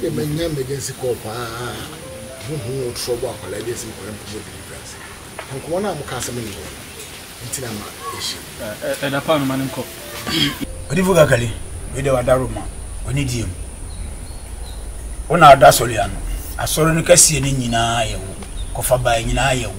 Yeah, my name against the copa. Who trouble for ladies in public deliverance. And one of Casamini until I'm issue. And upon man. But if you got Kali, we do a daruma. We need him. One hour dasolian. I saw the Cassie in Yina, Kofa by Yina,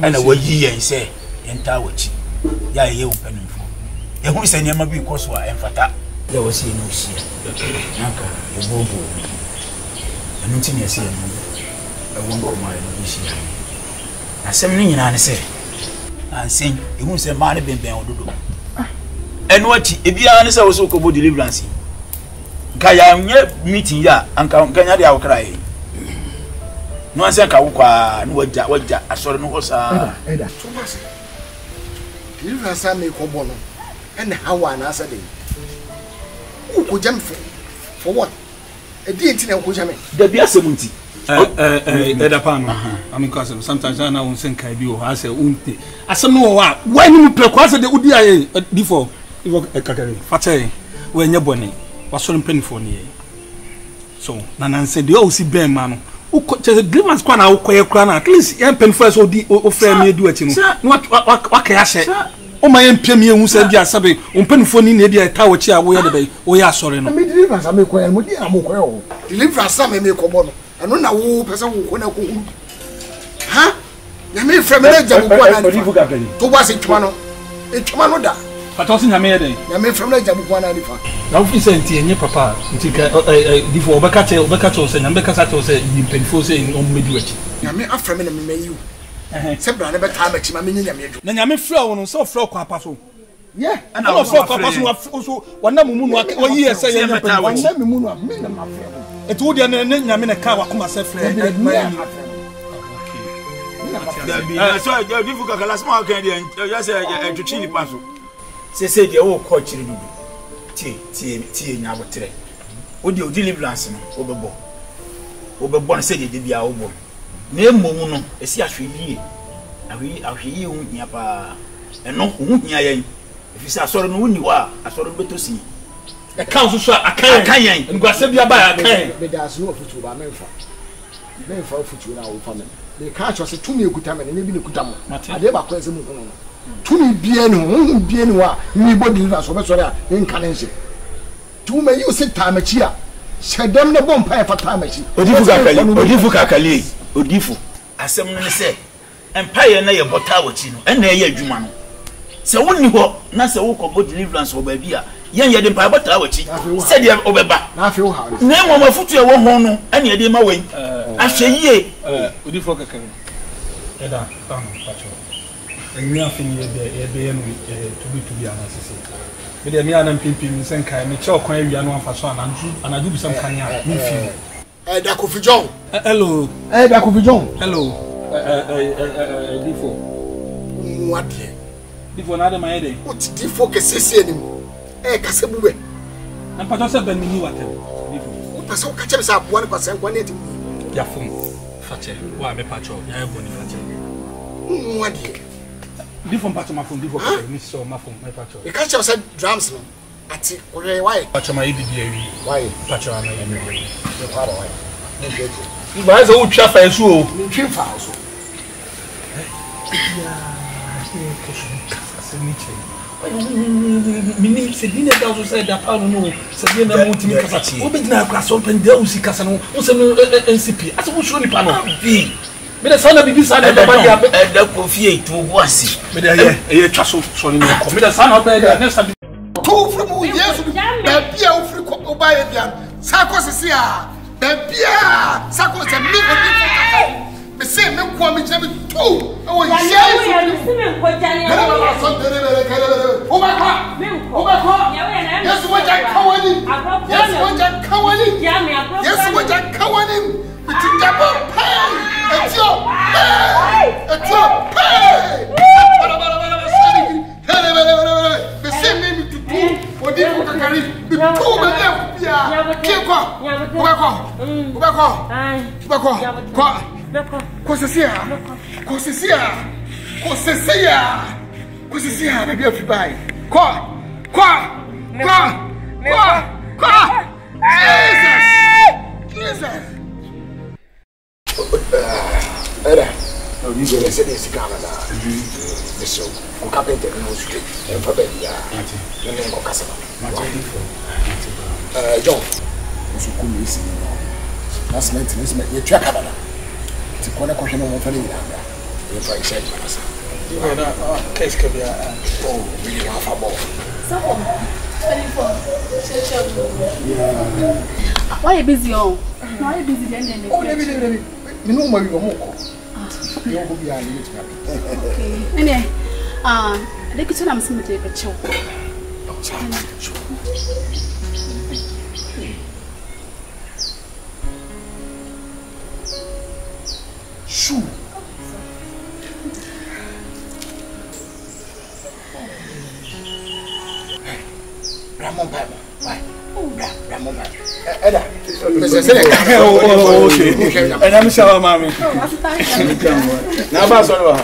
and a way ye and say, Entawachi. Ya, you open for. You who say never be Coswa and Fata. There was no see. Nanka, a bobo. And nothing you see. I won't go my issue. I said, I say, and sing, you won't say, Marty Ben Odo. And what if you answer was so called deliverance? Kaya meeting ya, and Kanya our cry. No one said Kawuka, no what I saw no was Eda. Deliverance I make Obono, and how one answered it. Who could jump for what? A deity of Kujame. The Biasamunti. Edapano. I mean, cousin, sometimes I know send Kaibio, I say, Unti. I said, no, when you play Quasa the Udia before Fate, when you're bonny, was so penny for me. So, Nanan said, the OC Ben man, who could a glimpse quan out crown at least, young pen first or fair me do it. What can I say? Oh, my MP, who said, yes, Sabi, pen for Nidia Tower chair, where the day, we are sorry. No, deliverance, I make well, deliverance, some may make Obono. I don't know who person who can. Huh? You mean from a jump to was it Chumano? It's Chumanoda. But also, I made it. You mean from a jump one. Now, if you sent your papa, before Becatos and Becasato said, you pay for saying on midwich. You mean after me, may you. Sempre never time at my minion. Then I may flow on so flow quapasso. Yeah, and I was also one moon, what years say, it would have been a car of myself. So, you got a small candy and just a chili puzzle. Say, say, the old coach, tea, now today. Would you deliverance overboard? Overboard said it did be our own. Near Mono, a sea tree. I hear you, Yapa, and no Unya. If you saw who you are, I saw a bit to see. The council shot a canyon and Guasabia by a cane. But there's no foot by Memphis. Memphis foot in our family. The catch was a 2 year good time and maybe the good time. I never present 2 bien, anybody was over incarnation. 2 may you sit time a cheer. Shed them the bonfire for time a cheer. Odifu. As someone said, Empire na your botawachino, and near your Jumano. So when you go, Nasa walk about deliverance or baby, young Yadim Pabatawachi, said you have Obeba. I feel how. Name of my foot to a woman, and you did my way. I say, ye, Odifu. Eda, Pacho. And we are thinking to be an assistant. With the Mian Pimpin, Senka, and Mitchell, Quavian for son, and I do some kind of. That could be John. Hello. That could be John. Hello. Before. What? Before another my headache. What did you focus anymore? Casabu. And Patosa Ben knew what. Paso catches up 1% when it. Yafum. Fatcher. Why me Pacho? I have one Fatcher. What year? Different part of my phone before Miss or my phone, my Pacho. The catcher said drums. At it, why? Pacho my EBA. Why? Pacho, I know. You buy the old chaff and shoe. Meaning, Sedina also said that I don't know. Sedina Monti, open now, class open, there was Casano, who's an NCP. As a surely panel. But the son of the beside the coffee to Wasi. But I trust so in the son of the two from years, Babia, Obaya, Sarkos here. Babia, Sarkos and me. The same no Kwame Jimmy too. Oh, yes, what I call him. Yes, what I call him. Yes, what I call him. It's a double pay. It's your pay. It's your pay. The same name. You go say this Canada. So, o carpenter no street. E fa bem ya. Eu nem go casa. John. Você come esse. That's maintenance, you track Canada. Ti kona ko hwe no mo fa ni na. You try check us. You know that case could be oh, really half a ball. Someone 24. Why are you busy on? No, are you busy then? Oh, let me. You know my go. You go be a little okay. Anyway, they could tell I'm some take a choke. Shoo. Ramon Pama. Why? Ramon Pama. Eda. Okay. And I'm sure, mommy. Now, pass on.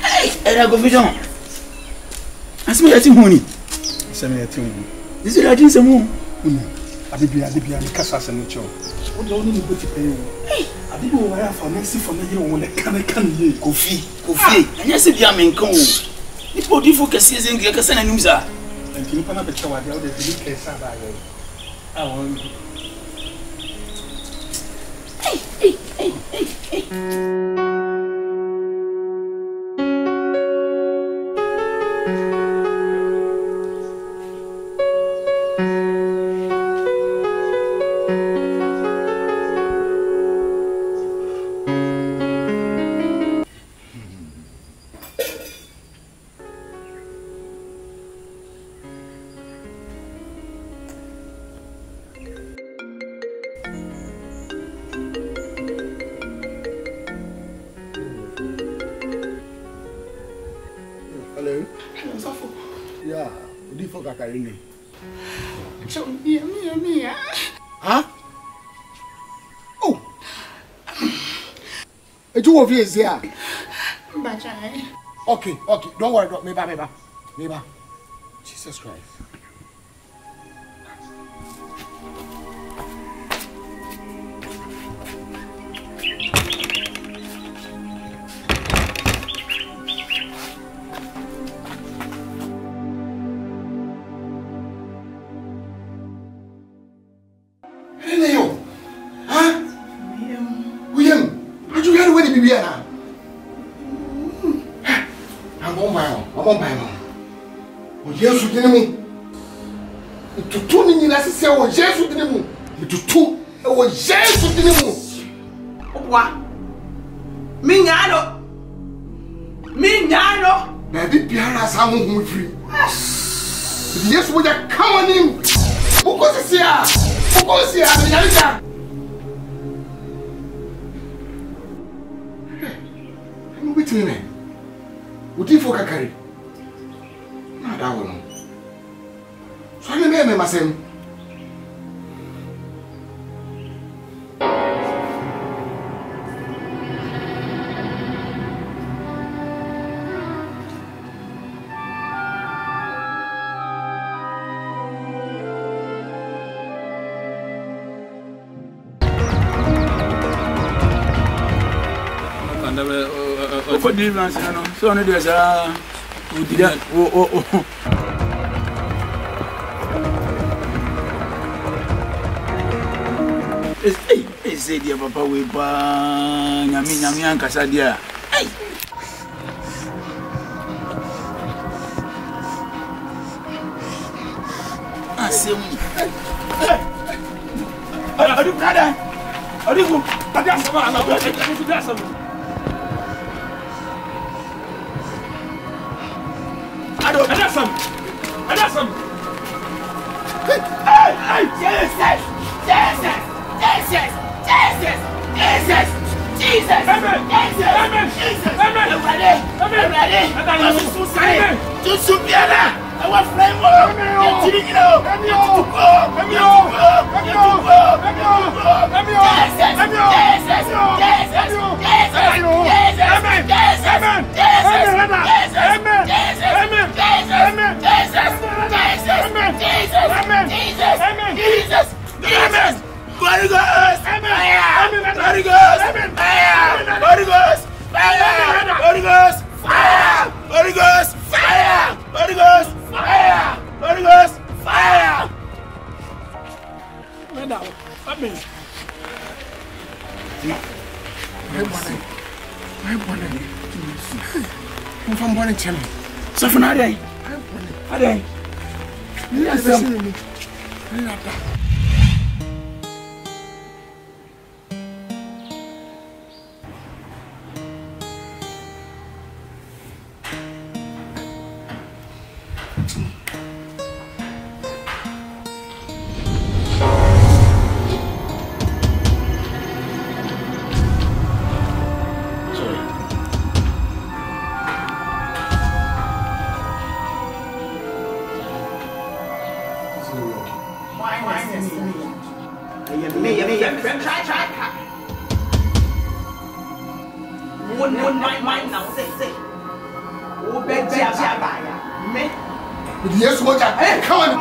Hey, Eda, go for John. Ask me that money. Send me a thing. Is it like this? Adibia, Casa Senator. What do you need to pay? I didn't know where for next for me. You want to can coffee. And yes, if you are in Congo, you put you focus in Gacasan and Nusa. And you cannot be sure the other case. I want. Hey. Yeah, what do you forget Karine? So, me. Huh? Oh! A two of you is here. Okay, don't worry, me ba. Jesus Christ. Jesus didn't me. To two minutes, say, oh, Jesus didn't move. To two, oh, Jesus didn't move. What? Mignano. Baby, Piana, someone who free. Yes, would have come on him. Because here, I'm waiting. What if you carry? That one. So I remember myself. For the advance, so on there's a Hey, say dear papa we ban nyami ankasa dia. Hey. Asim. Adu brother. Adu ada sama ana ada sama. Ada sama. Hey, Jesus. wa frame mo ye tiri ni o Yes, what I come on.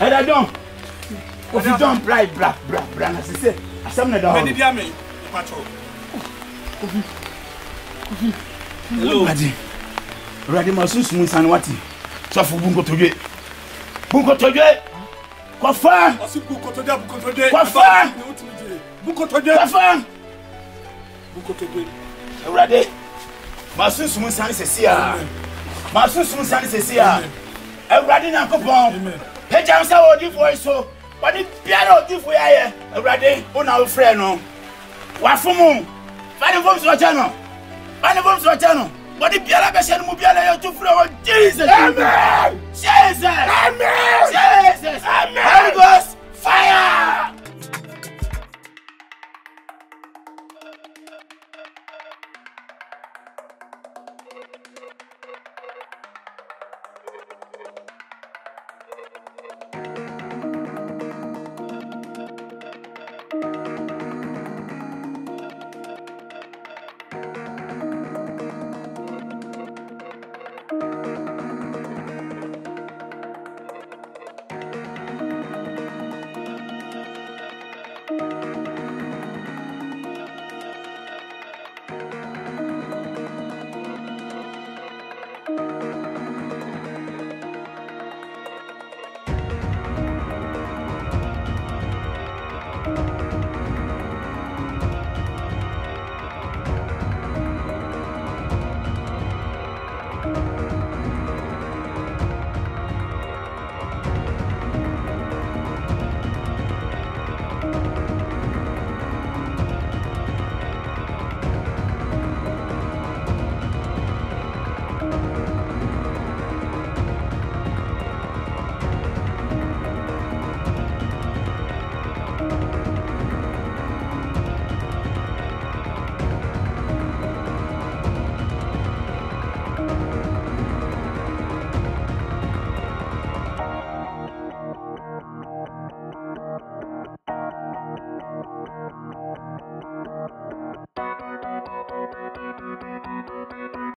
I don't. If you don't bribe, bra, as I say, I some of the hello, Daddy. Ready, my son, son, what? So for Bungo to get Bungo to get Cofa, ready. My son, son, is here. My son, son, is here. Ready now, Copon. Hey, James, I will give for so. But the piano give for you. Ready, on our friend. What for moon? Find a voice to a channel. Find a voice to a channel. But the piano person will be able to flow. Jesus. Amen. Jesus. Amen. Jesus. Amen. Holy Ghost, fire.